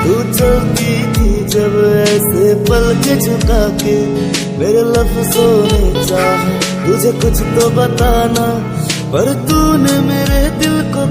तू चलती थी जब ऐसे पलके झुका के, मेरे लफ्जों ने चाहा तुझे कुछ तो बताना, पर तूने मेरे दिल को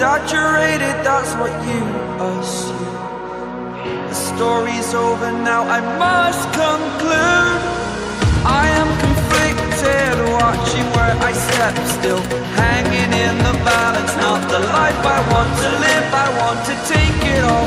exaggerated, that's what you assume. The story's over now, I must conclude. I am conflicted, watching where I step still, hanging in the balance. Not the life I want to live, I want to take it all.